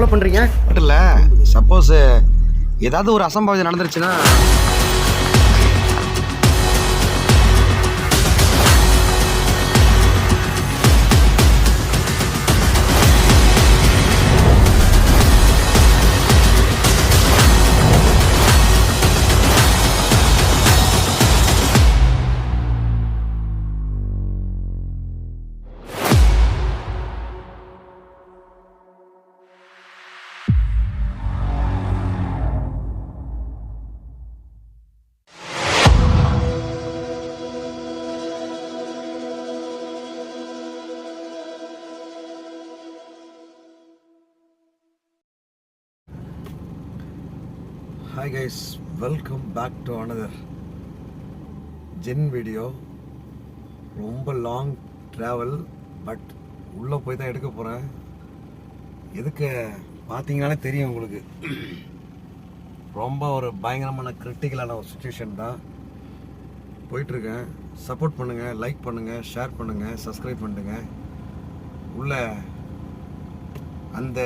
கொலை பண்ணுறீங்க? இல்லை, சப்போஸ் ஏதாவது ஒரு அசம்பாவிதம் நடந்துருச்சுன்னா Hi guys, welcome back to another Gen video. ரொம்ப லாங் ட்ராவல், பட் உள்ளே போய் தான் எடுக்க போகிறேன். எதுக்கு பார்த்தீங்கன்னாலே தெரியும் உங்களுக்கு. ரொம்ப ஒரு பயங்கரமான கிரிட்டிக்கலான ஒரு சுச்சுவேஷன் தான் போயிட்டுருக்கேன். சப்போர்ட் பண்ணுங்கள், லைக் பண்ணுங்கள், ஷேர் பண்ணுங்கள், சப்ஸ்கிரைப் பண்ணுங்கள். உள்ள அந்த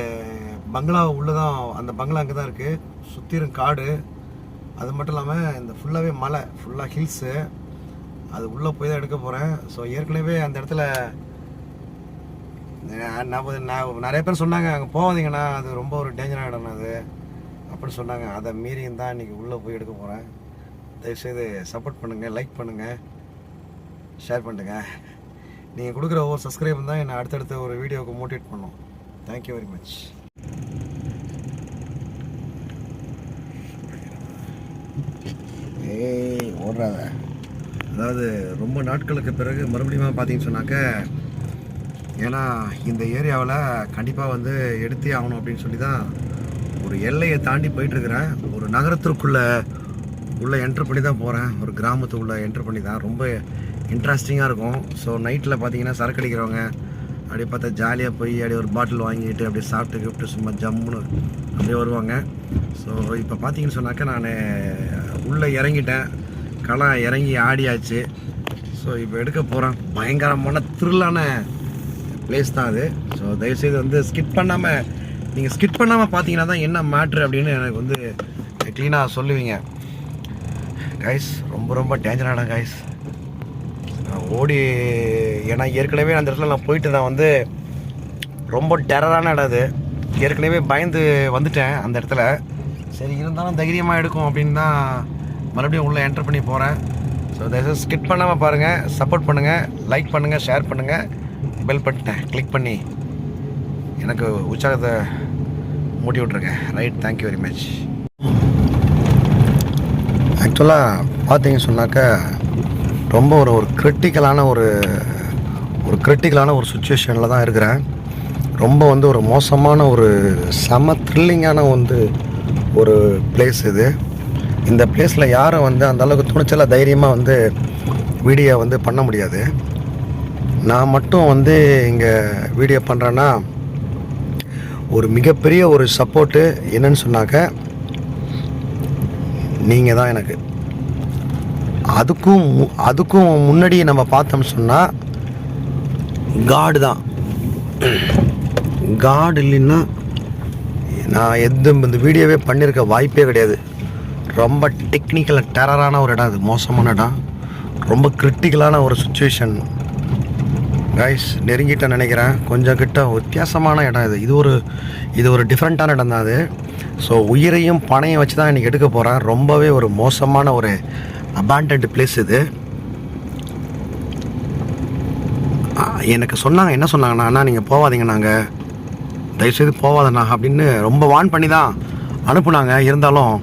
பங்களா உள்ளதான், அந்த பங்களா அங்கே தான் இருக்குது. சுற்றிலும் காடு. அது மட்டும் இல்லாமல் இந்த ஃபுல்லாகவே மலை, ஃபுல்லாக ஹில்ஸு. அது உள்ளே போய் தான் எடுக்க போகிறேன். ஸோ ஏற்கனவே அந்த இடத்துல நான் நிறைய பேர் சொன்னாங்க, அங்கே போகாதீங்கண்ணா, அது ரொம்ப ஒரு டேஞ்சரான இடம் அது அப்படின்னு சொன்னாங்க. அதை மீறியும் தான் இன்றைக்கி உள்ளே போய் எடுக்க போகிறேன். தயவுசெய்து சப்போர்ட் பண்ணுங்கள், லைக் பண்ணுங்கள், ஷேர் பண்ணுங்கள். நீங்கள் கொடுக்குற ஒவ்வொரு சப்ஸ்கிரைப் தான் என்னை அடுத்தடுத்த ஒரு வீடியோவுக்கு மோட்டிவேட் பண்ணும். Thank you very much. ஓடுறாங்க. அதாவது ரொம்ப நாட்களுக்கு பிறகு மறுபடியும் பார்த்தீங்கன்னு சொன்னாக்க, ஏன்னா இந்த ஏரியாவில் கண்டிப்பாக வந்து எடுத்தே ஆகணும் அப்படின்னு சொல்லி தான் ஒரு எல்லையை தாண்டி போயிட்டுருக்கிறேன். ஒரு நகரத்திற்குள்ளே உள்ளே என்ட்ரு பண்ணி தான் போகிறேன். ஒரு கிராமத்துக்குள்ளே என்ட்ரு பண்ணி தான். ரொம்ப இன்ட்ரெஸ்டிங்காக இருக்கும். ஸோ நைட்டில் பார்த்தீங்கன்னா சரக்கு அடிக்கிறவங்க அப்படியே பார்த்தா ஜாலியாக போய் அப்படியே ஒரு பாட்டில் வாங்கிட்டு அப்படியே சாப்பிட்டு சும்மா ஜம்முன்னு அப்படியே வருவாங்க. ஸோ இப்போ பார்த்தீங்கன்னு சொன்னாக்க நான் உள்ளே இறங்கிட்டேன். களம் இறங்கி ஆடியாச்சு. ஸோ இப்போ எடுக்க போகிறேன். பயங்கரமான த்ரில்லான பிளேஸ் தான் அது. ஸோ தயவுசெய்து வந்து ஸ்கிப் பண்ணாமல், நீங்கள் ஸ்கிப் பண்ணாமல் பார்த்தீங்கன்னா தான் என்ன மேட்ரு அப்படின்னு எனக்கு வந்து க்ளீனாக சொல்லுவீங்க. கைஸ் ரொம்ப ரொம்ப டேஞ்சரான கைஸ். ஓடி, ஏன்னா ஏற்கனவே அந்த இடத்துல நான் போயிட்டு தான் வந்து ரொம்ப டெரரான இடம் அது. ஏற்கனவே பயந்து வந்துட்டேன் அந்த இடத்துல. சரி இருந்தாலும் தைரியமாக எடுக்கும் அப்படின்னு தான் மறுபடியும் உள்ளே என்டர் பண்ணி போகிறேன். ஸோ தயவுசெய்து ஸ்கிப் பண்ணாமல் பாருங்கள், சப்போர்ட் பண்ணுங்கள், லைக் பண்ணுங்கள், ஷேர் பண்ணுங்கள், பெல் பட்டனை கிளிக் பண்ணி எனக்கு உற்சாகத்தை மூட்டி விட்ருங்க. Right, thank you very much. ஆக்சுவலாக பார்த்தீங்கன்னு சொன்னாக்க ரொம்ப ஒரு கிரிட்டிக்கலான ஒரு சுச்சுவேஷனில் தான் இருக்கிறேன். ரொம்ப வந்து ஒரு மோசமான ஒரு செம த்ரில்லிங்கான ஒரு பிளேஸ் இது. இந்த பிளேஸில் யாரும் வந்து அந்தளவுக்கு துணிச்சலாக தைரியமாக வந்து வீடியோ வந்து பண்ண முடியாது. நான் மட்டும் வந்து இங்கே வீடியோ பண்ணுறேன்னா ஒரு மிகப்பெரிய ஒரு சப்போர்ட்டு என்னன்னு சொன்னாக்க நீங்கள் தான் எனக்கு. அதுக்கும் முன்னாடி நம்ம பார்த்தோம்னு சொன்னால் காடு தான். காடு இல்லைன்னா நான் இந்த வீடியோவே பண்ணியிருக்க வாய்ப்பே கிடையாது. ரொம்ப டெக்னிக்கலாக டெரரான ஒரு இடம் அது. மோசமான இடம், ரொம்ப கிரிட்டிக்கலான ஒரு சுச்சுவேஷன். கைஸ் நெருங்கிட்டேன்னு நினைக்கிறேன். கொஞ்சம் கிட்ட வித்தியாசமான இடம் இது. இது ஒரு டிஃப்ரெண்ட்டான இடம் தான் அது. ஸோ உயிரையும் பணையும் வச்சு தான் இன்றைக்கி எடுக்க போகிறேன். ரொம்பவே ஒரு மோசமான ஒரு அபாண்டன்ட் பிளேஸ் இது. எனக்கு சொன்னாங்க, என்ன சொன்னாங்கண்ணா, அண்ணா நீங்கள் போகாதீங்க, நாங்கள் தயவுசெய்து போகாதண்ணா அப்படின்னு ரொம்ப வார்ன் பண்ணி தான் அனுப்புனாங்க. இருந்தாலும்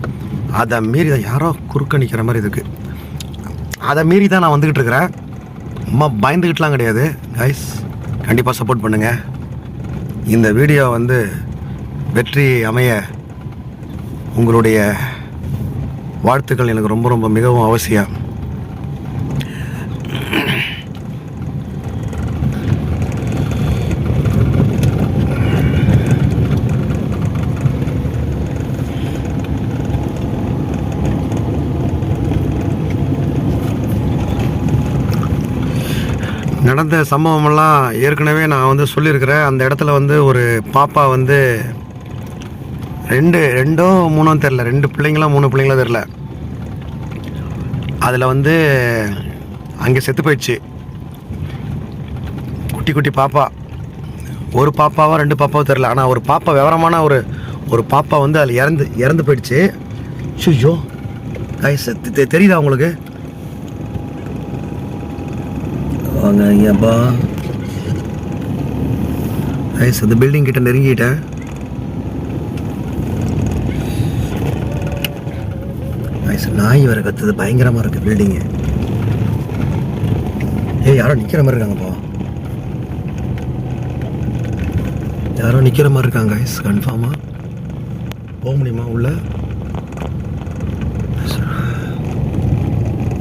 அதை மீறி தான் யாரோ குறுக்க நிற்கிற மாதிரி இருக்குது. அதை மீறி தான் நான் வந்துக்கிட்டு இருக்கிறேன். அம்மா பயந்துக்கிட்டுலாம் கிடையாது. கைஸ் கண்டிப்பாக சப்போர்ட் பண்ணுங்கள். இந்த வீடியோ வந்து வெற்றி அமைய உங்களுடைய வாழ்த்துக்கள் எனக்கு ரொம்ப ரொம்ப மிகவும் அவசியம். நடந்த சம்பவமெல்லாம் ஏற்கனவே நான் வந்து சொல்லியிருக்கிறேன். அந்த இடத்துல வந்து ஒரு பாப்பா வந்து ரெண்டோ மூணோ தெரில, 2 பிள்ளைங்களா 3 பிள்ளைங்களா தெரில. அதில் வந்து அங்கே செத்து போயிடுச்சு குட்டி குட்டி பாப்பா. ஒரு பாப்பாவோ 2 பாப்பாவோ தெரில. ஆனால் ஒரு பாப்பா, விவரமான ஒரு பாப்பா வந்து அதில் இறந்து போயிடுச்சு. ஐயோ கைஸ், தெரியுதா உங்களுக்கு? வாங்க ஐயாப்பா கைஸ், அந்த பில்டிங் கிட்ட நெருங்கிட்டேன். கைஸ், நாய் வர கத்துது, பயங்கரமாக இருக்குது பில்டிங்கு. யாரோ நிற்கிற மாதிரி இருக்காங்கப்பா, யாரோ நிற்கிற மாதிரி இருக்காங்க கைஸ். கன்ஃபார்மாக போக முடியுமா உள்ள?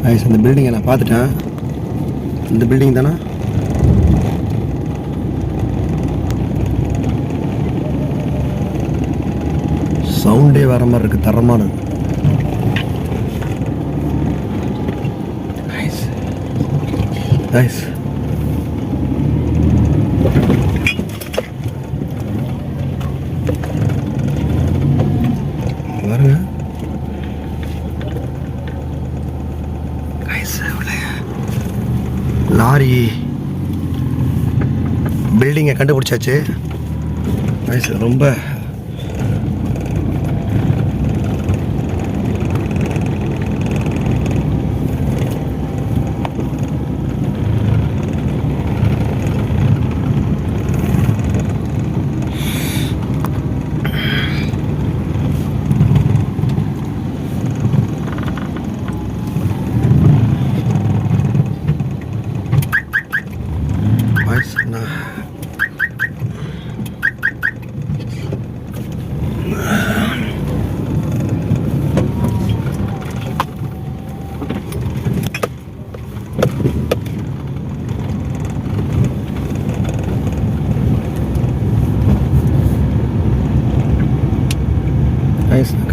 கைஸ், இந்த பில்டிங்கை நான் பார்த்துட்டேன். இந்த பில்டிங் தானே? சவுண்டே வர மாதிரி இருக்குது, தரமானது. கைஸ், பாருங்க கைஸ், லாரி பில்டிங்கை கண்டுபிடிச்சாச்சு கைஸ். ரொம்ப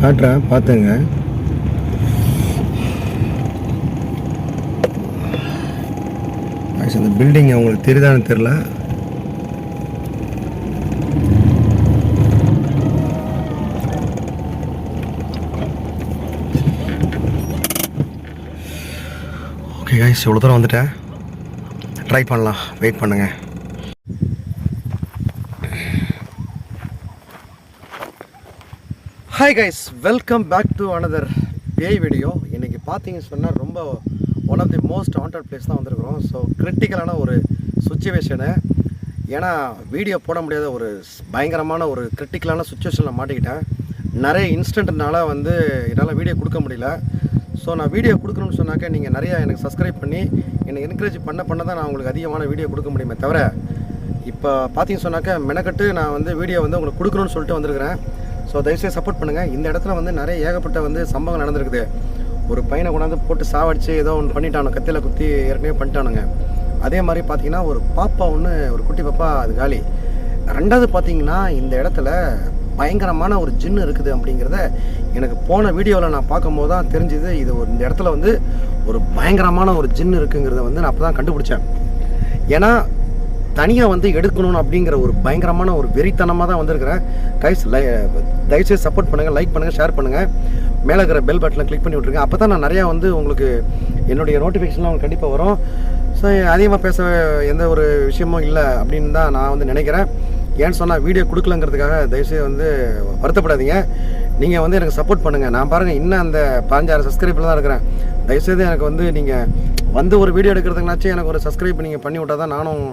காட்டுறேன் பார்த்துங்க. அந்த பில்டிங் அவங்களுக்கு தெரியுதான்னு தெரில. ஓகே கைஸ், இவ்வளோ தூரம் வந்துட்டேன். ட்ரை பண்ணலாம், வெயிட் பண்ணுங்கள். Hi guys, welcome back to another பேய் வீடியோ. இன்றைக்கி பார்த்தீங்கன்னு சொன்னால் ரொம்ப one of the most haunted place தான் வந்திருக்கிறோம். ஸோ கிரிட்டிக்கலான ஒரு சுச்சுவேஷனு. ஏன்னா வீடியோ போட முடியாத ஒரு பயங்கரமான ஒரு கிரிட்டிக்கலான சுச்சுவேஷனில் மாட்டிக்கிட்டேன். நிறைய இன்ஸ்டன்ட்னால வந்து என்னால் வீடியோ கொடுக்க முடியல. ஸோ நான் வீடியோ கொடுக்கணும்னு சொன்னாக்க நீங்கள் நிறையா எனக்கு சப்ஸ்கிரைப் பண்ணி என்னை என்கரேஜ் பண்ண தான் நான் உங்களுக்கு அதிகமான வீடியோ கொடுக்க முடியுமே தவிர, இப்போ பார்த்தீங்கன்னு சொன்னாக்க மெனக்கட்டு நான் வந்து வீடியோ வந்து உங்களுக்கு கொடுக்கணும்னு சொல்லிட்டு வந்திருக்கிறேன். ஸோ தயவுசெய்து சப்போர்ட் பண்ணுங்கள். இந்த இடத்துல வந்து நிறைய ஏகப்பட்ட வந்து சம்பவம் நடந்திருக்குது. ஒரு பையனை கொண்டாந்து போட்டு சாவடிச்சு ஏதோ ஒன்று பண்ணிட்டானு, கத்தியில் குத்தி ஏற்கனவே பண்ணிட்டானுங்க. அதே மாதிரி பார்த்தீங்கன்னா ஒரு பாப்பா ஒன்று, ஒரு குட்டி பாப்பா, அது காலி. ரெண்டாவது பார்த்தீங்கன்னா இந்த இடத்துல பயங்கரமான ஒரு ஜின்னு இருக்குது அப்படிங்கிறத எனக்கு போன வீடியோவில் நான் பார்க்கும்போது தான் தெரிஞ்சுது. இது இந்த இடத்துல வந்து ஒரு பயங்கரமான ஒரு ஜின்னு இருக்குங்கிறத வந்து நான் அப்போ தான் கண்டுபிடிச்சேன். ஏன்னா தனியாக வந்து எடுக்கணும் அப்படிங்கிற ஒரு பயங்கரமான ஒரு வெறித்தனமாக தான் வந்திருக்கிறேன். கைஸ், தயவுசெய்து சப்போர்ட் பண்ணுங்கள், லைக் பண்ணுங்கள், ஷேர் பண்ணுங்கள், மேலே இருக்கிற பெல் பட்டனை கிளிக் பண்ணி விட்ருங்க. அப்போ தான் நான் நிறையா வந்து உங்களுக்கு என்னுடைய நோட்டிஃபிகேஷன்லாம் உங்களுக்கு கண்டிப்பாக வரும். ஸோ அதிகமாக பேச எந்த ஒரு விஷயமும் இல்லை அப்படின்னு தான் நான் வந்து நினைக்கிறேன். ஏன்னு சொன்னால் வீடியோ கொடுக்கலங்கிறதுக்காக தயவுசெய்து வந்து வருத்தப்படாதீங்க. நீங்கள் வந்து எனக்கு சப்போர்ட் பண்ணுங்கள். நான் பாருங்கள் இன்னும் அந்த 15,000 சப்ஸ்கிரைபில் தான் இருக்கிறேன். தயவுசெய்து எனக்கு வந்து நீங்கள் வந்து ஒரு வீடியோ எடுக்கிறதுக்குனாச்சும் எனக்கு ஒரு சப்ஸ்கிரைப் நீங்கள் பண்ணி விட்டால் தான் நானும்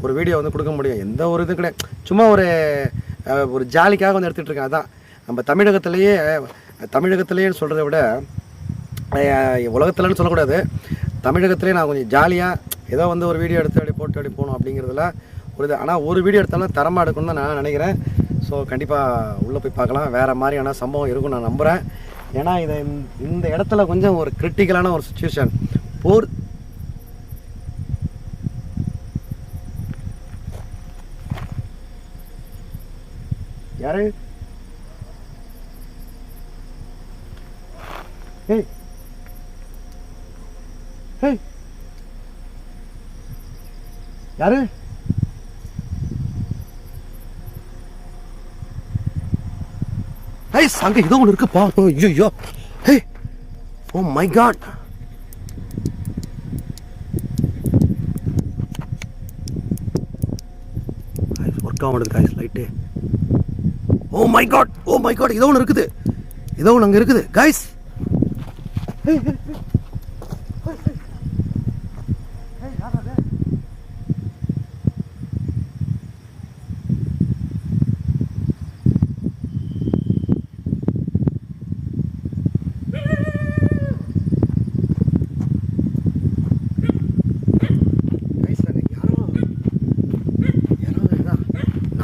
ஒரு வீடியோ வந்து கொடுக்க முடியும். எந்த ஒரு இது கிடையாது, சும்மா ஒரு ஜாலிக்காக வந்து எடுத்துகிட்டு இருக்கேன். அதான் நம்ம தமிழகத்திலேயே சொல்கிறத விட உலகத்தில்னு சொல்லக்கூடாது, தமிழகத்திலே நான் கொஞ்சம் ஜாலியாக ஏதோ வந்து ஒரு வீடியோ எடுத்து அப்படி போட்டு அப்படி போகணும் அப்படிங்கிறதுல ஒரு இது. ஆனால் ஒரு வீடியோ எடுத்தாலும் தரமாக எடுக்கணும்னு தான் நான் நினைக்கிறேன். ஸோ கண்டிப்பாக உள்ளே போய் பார்க்கலாம். வேறு மாதிரியான சம்பவம் இருக்கும் நான் நம்புகிறேன். ஏன்னா இந்த இடத்துல கொஞ்சம் ஒரு கிரிட்டிக்கலான ஒரு சுச்சுவேஷன். போர் யாரு? ஹேய் ஹேய், யாரு? கைஸ் அங்கே ஏதோ ஒன்று இருக்குப்பா. ஐயோ hey, oh my god. Work ஆக மாட்டேது guys light. Oh my god, oh my god, ஏதோ ஒன்று இருக்குது, ஏதோ ஒன்று அங்கே இருக்குது கைஸ்.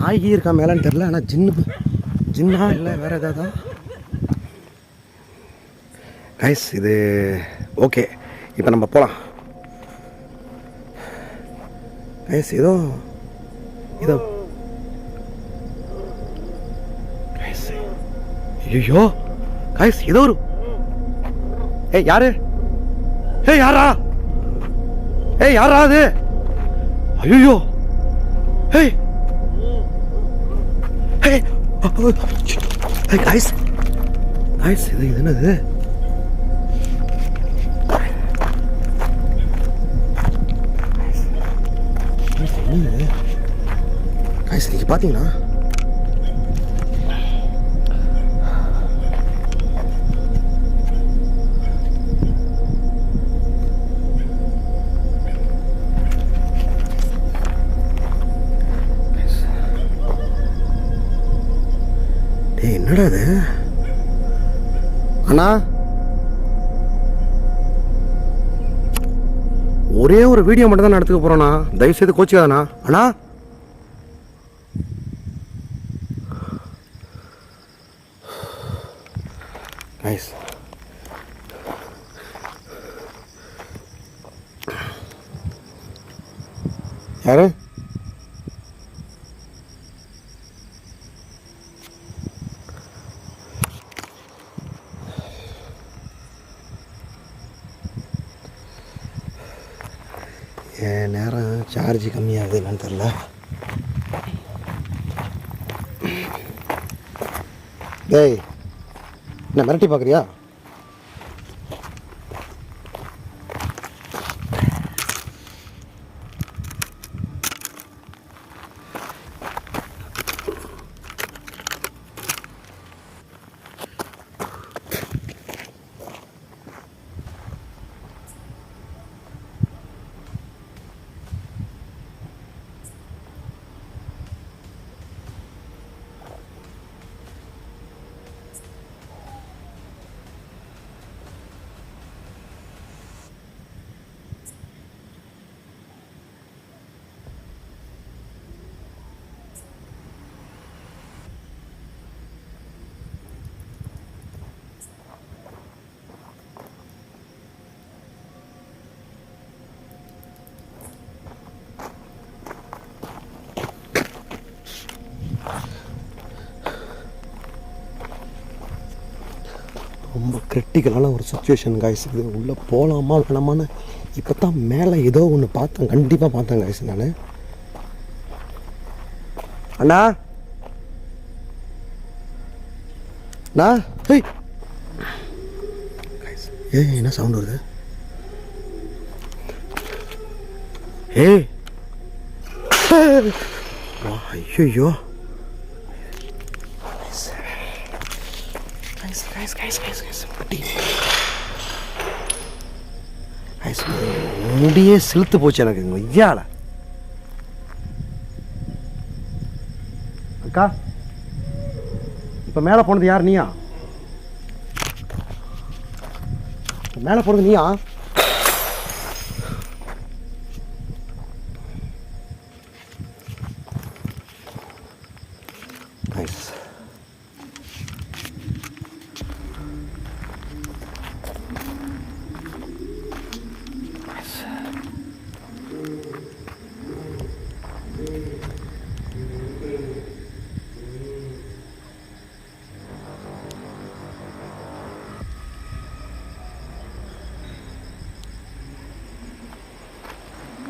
நாய்கி இருக்கா மேலேன்னு தெரில, ஆனால் ஜின்னா இல்லை வேறு ஏதாவது. கைஸ் இது ஓகே, இப்போ நம்ம போகலாம் கைஸ். ஏதோ கைஸ், ஐயோ கைஸ் ஏதோ ஒரு யாரு? யாரா? யாரா அது? ஐயோ கைஸ் கைஸ், இது என்னது? கைஸ் நீங்க பாத்தீங்கன்னா என்னடா இது? அண்ணா ஒரே ஒரு வீடியோ மட்டும் தான் எடுத்துக்க போறோண்ணா, தயவு செய்து கோச்சிக்காதண்ணா. அண்ணா கைஸ் யாரு? என் நேரம் சார்ஜ் கம்மியாகுது என்னன்னு தெரில. டேய் என்ன மிரட்டி பார்க்குறியா? ரொம்ப கிரிட்டிக்கலான ஒரு சுச்சுவேஷன் காய்ஸ். இது உள்ளே போகலாமா வேணாமான்னு இப்போ தான் மேலே ஏதோ ஒன்று பார்த்தேன், கண்டிப்பாக பார்த்தேன் காய்ஸ் நான். அண்ணா அண்ணா என்ன சவுண்ட் வருது? ஐயோ முடியே செலுத்து போச்சு எனக்கு ஐயால. அக்கா இப்ப மேல போனது யார்? நீயா? மேல போனது நீயா?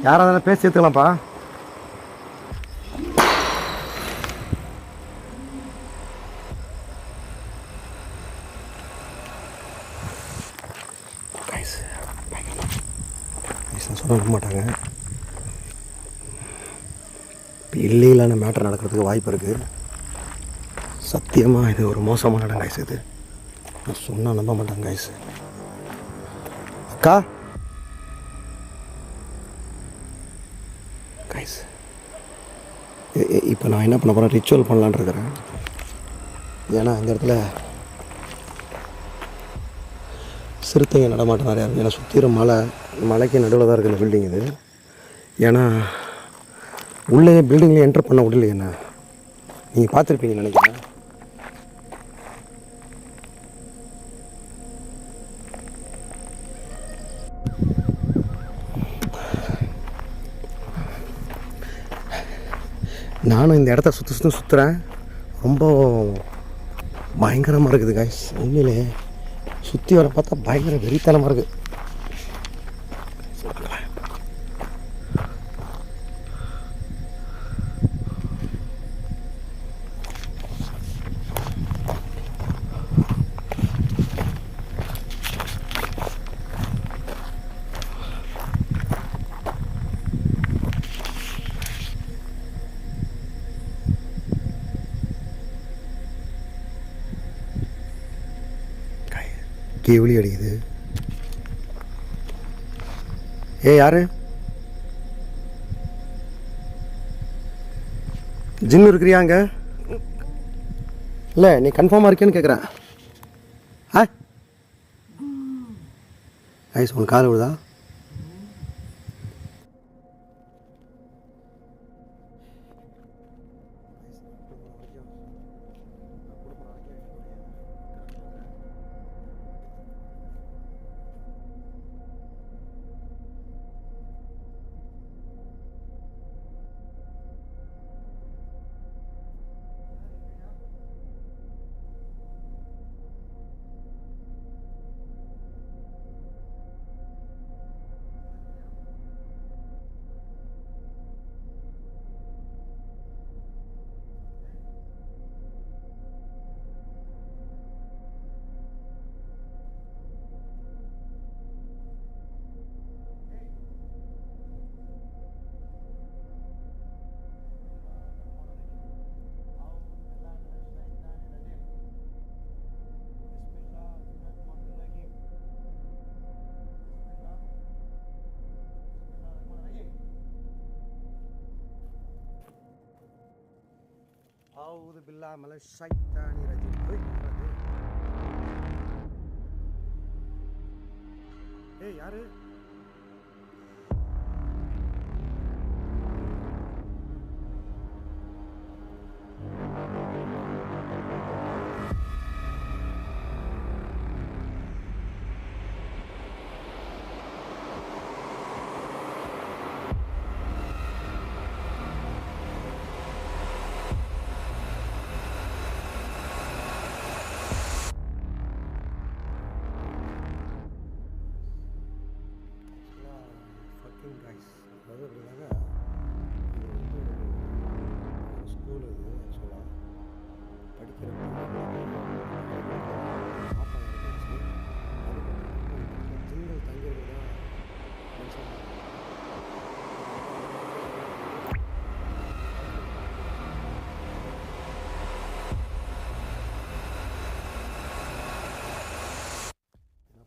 யாராவது பேசி சேர்த்துக்கலாம்ப்பா. நான் சொல்ல நம்ப மாட்டாங்க. இப்போ இல்லையிலான மேட்டர் நடக்கிறதுக்கு வாய்ப்பு இருக்குது. சத்தியமாக இது ஒரு மோசமான இடம் கைஸ். இது நான் சொன்னால் நம்ப மாட்டாங்க கைஸ். அக்கா கைஸ், இப்போ நான் என்ன பண்ண போகிறேன், ரிச்சுவல் பண்ணலான்னு இருக்கிறேன். ஏன்னா இந்த இடத்துல சிறுத்தைங்க நடமாட்டம் நிறையா இருக்குது. ஏன்னா சுற்றிடும் மலைக்கு நடுவில் தான் இருக்குது இந்த பில்டிங் இது. ஏன்னா உள்ளே பில்டிங்லேயே என்டர் பண்ண விடலையே என்ன, நீங்கள் பார்த்துருப்பீங்கன்னு நினைக்கிறேன். நானும் இந்த இடத்த சுற்றுறேன். ரொம்ப பயங்கரமாக இருக்குது காய்ஸ். உண்மையிலே சுற்றி வர பார்த்தா பயங்கர வெறித்தனமாக இருக்குது. கேவலி அடிக்குது. யாரு ஜின்னு இருக்கிறியாங்க? இல்லை நீ கன்ஃபார்மாக இருக்கேன்னு கேட்குறேன். ஐஸ் உன் கால் விடுதா? أعوذ بالله من الشيطان الرجيم. யாரு?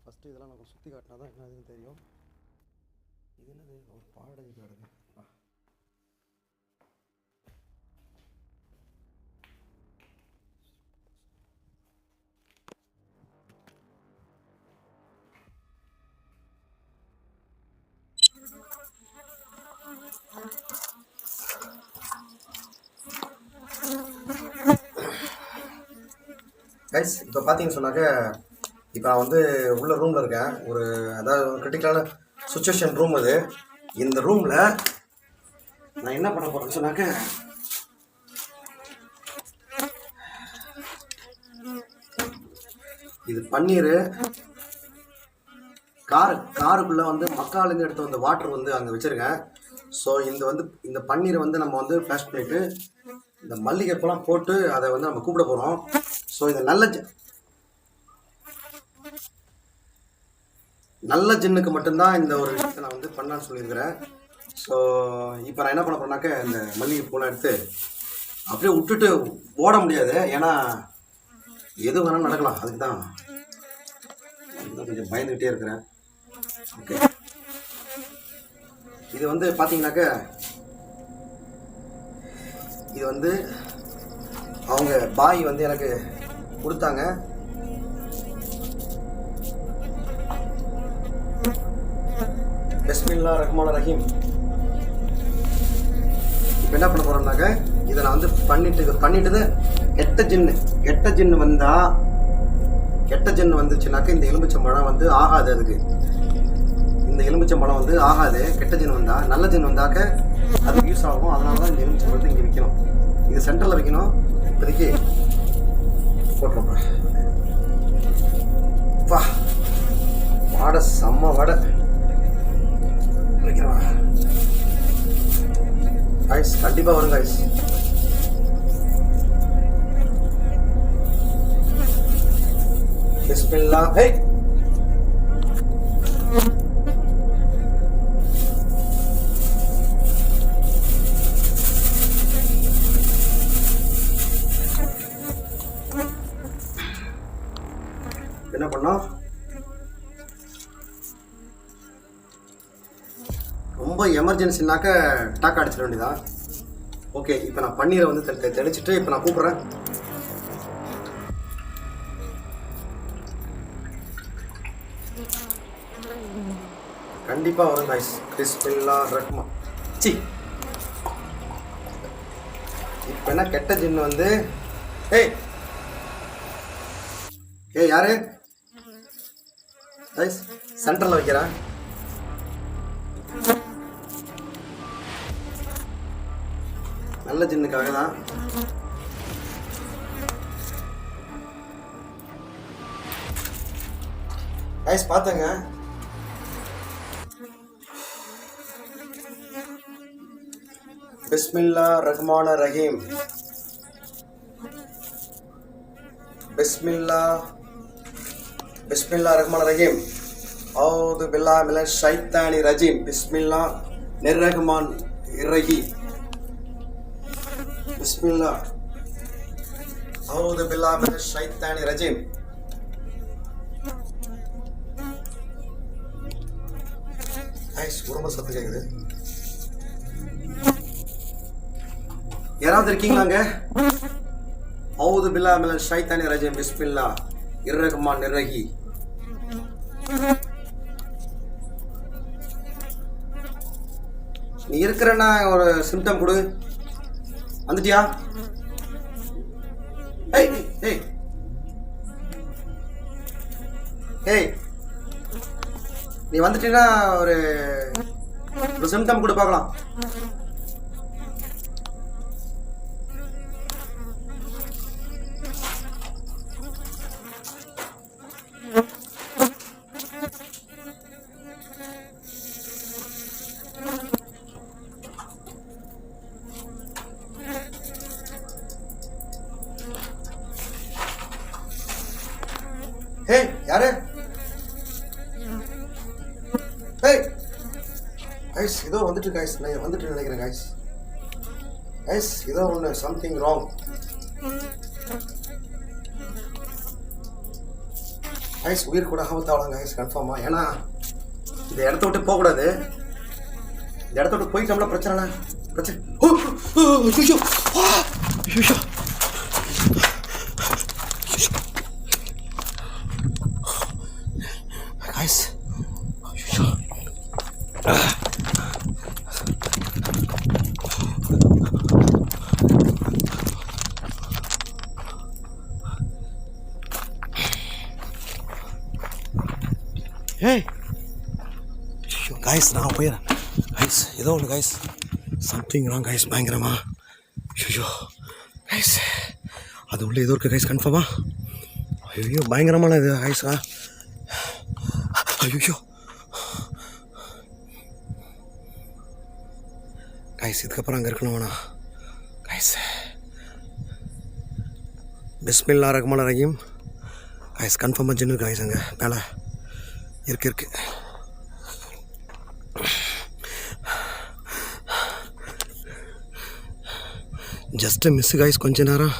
ஃபஸ்ட்டு இதெல்லாம் நம்ம சுற்றி காட்டினா தான் என்னதுன்னு தெரியும். இது என்னது, ஒரு பாடகை காடுது. கைஸ் இப்போ பார்த்தீங்கன்னு சொன்னாக்க, இப்போ நான் வந்து உள்ள ரூமில் இருக்கேன். அதாவது ஒரு கிரிட்டிக்கலான சுச்சுவேஷன் ரூம் அது. இந்த ரூமில் நான் என்ன பண்ண போகிறேன்னு சொன்னாக்க, இது பன்னீர் காருக்குள்ளே வந்து மக்காலேருந்து எடுத்து வந்த வாட்டர் வந்து அங்கே வச்சுருக்கேன். ஸோ இந்த பன்னீரை வந்து நம்ம வந்து ஃப்ளாஷ் பண்ணிவிட்டு இந்த மல்லிகைப்பூலாம் போட்டு அதை வந்து நம்ம கூப்பிட போகிறோம். ஸோ இதை நல்ல நல்ல ஜின்னுக்கு மட்டும்தான் இந்த ஒரு விஷயத்தை நான் வந்து பண்ணான்னு சொல்லியிருக்கிறேன். ஸோ இப்போ நான் என்ன பண்ண போறேன்னாக்க இந்த மல்லிகை பூலாம் எடுத்து அப்படியே விட்டுட்டு ஓட முடியாது. ஏன்னா எது வேணாலும் நடக்கலாம். அதுக்கு தான் கொஞ்சம் பயந்துக்கிட்டே இருக்கிறேன். ஓகே, இது வந்து பார்த்தீங்கன்னாக்க இது வந்து அவங்க பாய் வந்து எனக்கு கொடுத்தாங்க. பிஸ்மில்லா ரஹ்மான் ரஹீம். இப்போ என்ன பண்ண போறோம்னாக்க இதை நான் வந்து பண்ணிட்டு கெட்ட ஜின்னு வந்துச்சுனாக்க இந்த எலுமிச்சம்பழம் வந்து ஆகாது. அதுக்கு இந்த எலுமிச்சம்பழம் வந்து ஆகாது. கெட்ட ஜின் வந்தா, நல்ல ஜின் வந்தாக்க அதுக்கு யூஸ் ஆகும். அதனால தான் இந்த எலுமிச்சம்பழத்தை இங்கே வைக்கணும். இது சென்டரில் வைக்கணும். இப்போதைக்கு போட்டுருப்பா. வாடை செம்ம வாடை வைக்கிறவா. காய்ஸ் கண்டிப்பாக வரும் காய்ஸ். பிஸ்மில்லா. ஹே என்ன பண்ணோம்? ரொம்ப எமர்ஜென்சினாக்க டாக் அடிச்சிட வேண்டியதான். ஓகே, இப்போ நான் பன்னீரை வந்து தெளிச்சிட்டு இப்போ நான் கூப்பிட்றேன். கண்டிப்பாக வரும் காய்ஸ். பிஸ்மில்லா ரஹ்மான். சி இப்போ என்ன கெட்ட ஜின்னு வந்து ஏய் யாரு காய்ஸ் சென்டரில் வைக்கிறேன். நல்ல ஜின்னுக்காக தான். காய்ஸ் பார்த்தங்க. பிஸ்மில்லா ரஹ்மான் ரஹீம். பிஸ்மில்லா ரஹ்மான் ரஹீம். அவுது பில்லாஹி மினஷ் ஷைத்தானி ரஜீம். பிஸ்மில்லா நிர்ரஹ்மான் இரஹீம். பிஸ்மில்லா அவுது பில்லாஹி மினஷ் ஷைத்தானி ரஜீம். ஐஸ் ரொம்ப சத்தம் கேக்குது. யாராவது இருக்கீங்களாங்க? அவுது பில்லாஹி மினஷ் ஷைத்தானி ரஜீம். பிஸ்மில்லா இர்ரஹ்மான் இரஹீம். நீ இருக்கிறன்னா ஒரு சிம்டம் கொடு. வந்துட்டியா? ஏய் ஏய் ஏய் நீ வந்துட்டீங்கன்னா ஒரு சிம்டம் கொடு பார்க்கலாம். ஹே யாரு? ஹே கைஸ் இதோ வந்துட்டு கைஸ். நான் வந்துட்டு நினைக்கிறேன் கைஸ். கைஸ் இதோ ஒன்று சம்திங் ராங். கைஸ் உயிர் கூட ஆபத்தாகலாம் கைஸ் கன்ஃபார்மா. ஏன்னா இந்த இடத்த விட்டு போகக்கூடாது. இந்த இடத்த விட்டு போயிட்டோம்னா பிரச்சனை. Guys. Hey. Guys, நான் போயிடுறேன். Guys, ஏதோ ஒன்று guys. Something wrong guys. பயங்கரமா. ஐயோ guys. அது உள்ள ஏதோ இருக்கு guys கன்ஃபார்மா. ஐயோ பயங்கரமான இது guys. ஐயோ கைஸ் இதுக்கப்புறம் அங்கே இருக்கணும் வேணா கைஸ். பிஸ்மில்லா ரஹ்மான் ரஹீம். கைஸ் கன்ஃபார்மாக ஜின்னு கைஸ் அங்கே மேலே இருக்கு. Just miss guys. கொஞ்ச நேரம்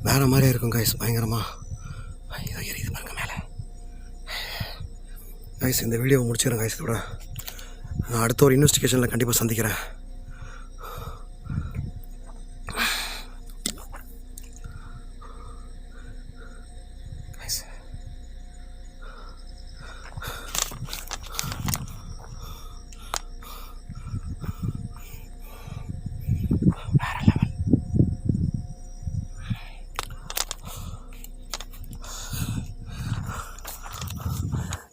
வேறு மாதிரியே இருக்கும் காய்ஸ், பயங்கரமாக. இதோ எரியுது பாருங்க மேலே காய்ஸ். இந்த வீடியோவை முடிச்சிடுறேன் காய்ஸ். இதோட நான் அடுத்த ஒரு இன்வெஸ்டிகேஷனில் கண்டிப்பாக சந்திக்கிறேன்.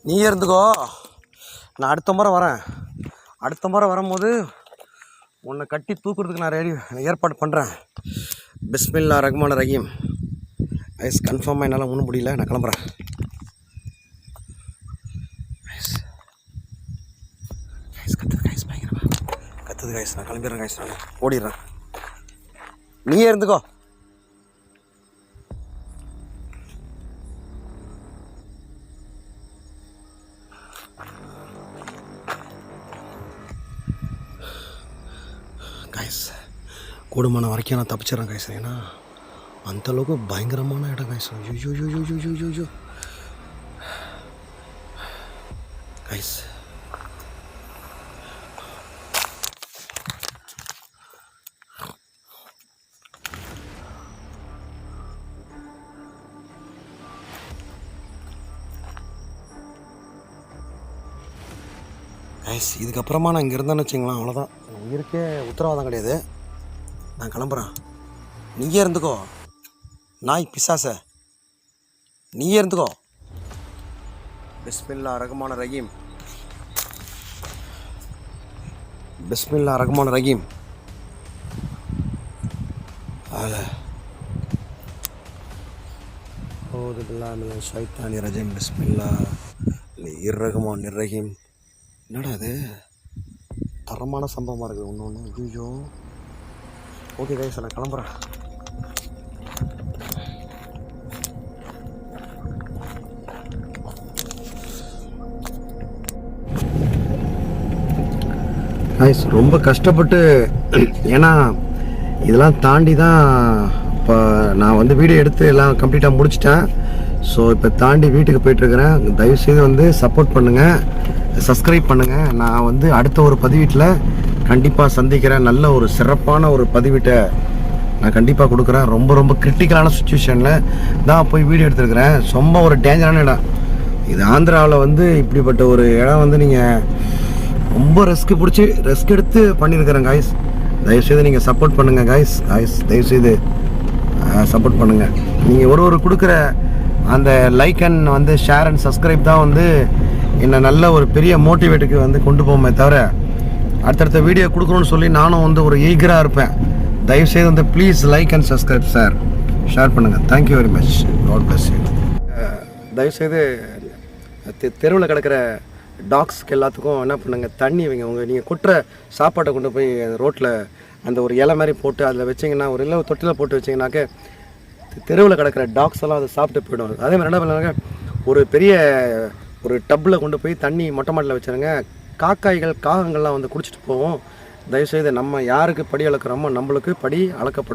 நீ இருந்துக்கோ, நான் அடுத்த முறை வரேன். அடுத்த முறை வரும்போது உன்னை கட்டி தூக்குறதுக்கு நான் ஏற்பாடு பண்ணுறேன். பிஸ்மில்லா ரஹ்மான் ரஹீம். ஐஸ் கன்ஃபார்மாக என்னால் ஒன்றும் முடியல, நான் கிளம்புறேன். ஐஸ் கத்துது கைஸ், பயங்கரமா கத்துது கைஸ். நான் கிளம்பிடுறேன் கைஸ், நான் ஓடிடுறேன். நீயே இருந்துக்கோ. கைஸ் கூடுமான வரைக்கும் நான் தப்பிச்சிடறேன் கைஸ். ஏன்னா அந்தளவுக்கு பயங்கரமான இடம் கைஸ். ஐயோ கைஸ். கைஸ் இதுக்கப்புறமா நான் இங்கே இருந்தேன்னு வச்சிங்களேன், அவ்வளோதான். உயிருக்கே உத்தரவாதம் கிடையாது. நான் கிளம்புறேன். நீயே இருந்துக்கோ நாய் பிசாச, நீயே இருந்துக்கோ. பிஸ்மில்லா ரஹ்மான் ரஹீம். பிஸ்மில்லா ரஹ்மான் ரஹீம். அவுது பில்லாஹி மினஷ் ஷைத்தானிர் ரஜீம். பிஸ்மில்லா ரஹ்மான் ரஹீம். என்னடா அது தரமான சம்பவமாக இருக்குது ஒன்று ஒன்று. ஐயோ ஓகே கைஸ், நான் கிளம்புறேன். கைஸ் ரொம்ப கஷ்டப்பட்டு, ஏன்னா இதெல்லாம் தாண்டி தான் இப்போ நான் வந்து வீடியோ எடுத்து எல்லாம் கம்ப்ளீட்டாக முடிச்சிட்டேன். ஸோ இப்போ தாண்டி வீட்டுக்கு போயிட்டுருக்கிறேன். தயவுசெய்து வந்து சப்போர்ட் பண்ணுங்கள், சப்ஸ்கிரைப் பண்ணுங்கள். நான் வந்து அடுத்த ஒரு பதிவீட்டில் கண்டிப்பாக சந்திக்கிறேன். நல்ல ஒரு சிறப்பான ஒரு பதிவீட்டை நான் கண்டிப்பாக கொடுக்குறேன். ரொம்ப ரொம்ப கிரிட்டிக்கலான சுச்சுவேஷனில் தான் போய் வீடியோ எடுத்துருக்கிறேன். ரொம்ப ஒரு டேஞ்சரான இடம் இது. ஆந்திராவில் வந்து இப்படிப்பட்ட ஒரு இடம் வந்து நீங்கள் ரொம்ப ரிஸ்க் எடுத்து பண்ணியிருக்கிறேன் காய்ஸ். தயவுசெய்து நீங்கள் சப்போர்ட் பண்ணுங்கள் காய்ஸ். தயவுசெய்து சப்போர்ட் பண்ணுங்கள். நீங்கள் ஒரு கொடுக்குற அந்த லைக் அண்ட் வந்து ஷேர் அண்ட் சப்ஸ்கிரைப் தான் வந்து என்னை நல்ல ஒரு பெரிய மோட்டிவேட்டுக்கு வந்து கொண்டு போகுமே தவிர, அடுத்தடுத்த வீடியோ கொடுக்கணும்னு சொல்லி நானும் வந்து ஒரு ஈகராக இருப்பேன். தயவுசெய்து வந்து please like and subscribe sir, share பண்ணுங்கள். Thank you very much. God bless you. தயவுசெய்து தெருவில் கிடக்கிற டாக்ஸ்க்கு எல்லாத்துக்கும் என்ன பண்ணுங்கள், தண்ணி வைங்க. நீங்கள் கொட்டுற சாப்பாட்டை கொண்டு போய் ரோட்டில் அந்த ஒரு இலை மாதிரி போட்டு அதில் வச்சிங்கன்னா, ஒரு இல்லை தொட்டியில் போட்டு வச்சிங்கனாக்க தெருவில் கிடக்கிற டாக்ஸ் எல்லாம் அதை சாப்பிட்டு போய்டும். அதே மாதிரி என்ன பண்ணுறாங்க, ஒரு பெரிய ஒரு டப்பில் கொண்டு போய் தண்ணி மொட்டை மாட்டில் வச்சுருங்க. காக்காய்கள் காகங்கள்லாம் வந்து குடிச்சிட்டு போவோம். தயவுசெய்து நம்ம யாருக்கு படி அளக்குறோமோ நம்மளுக்கு படி அளக்கப்படும்.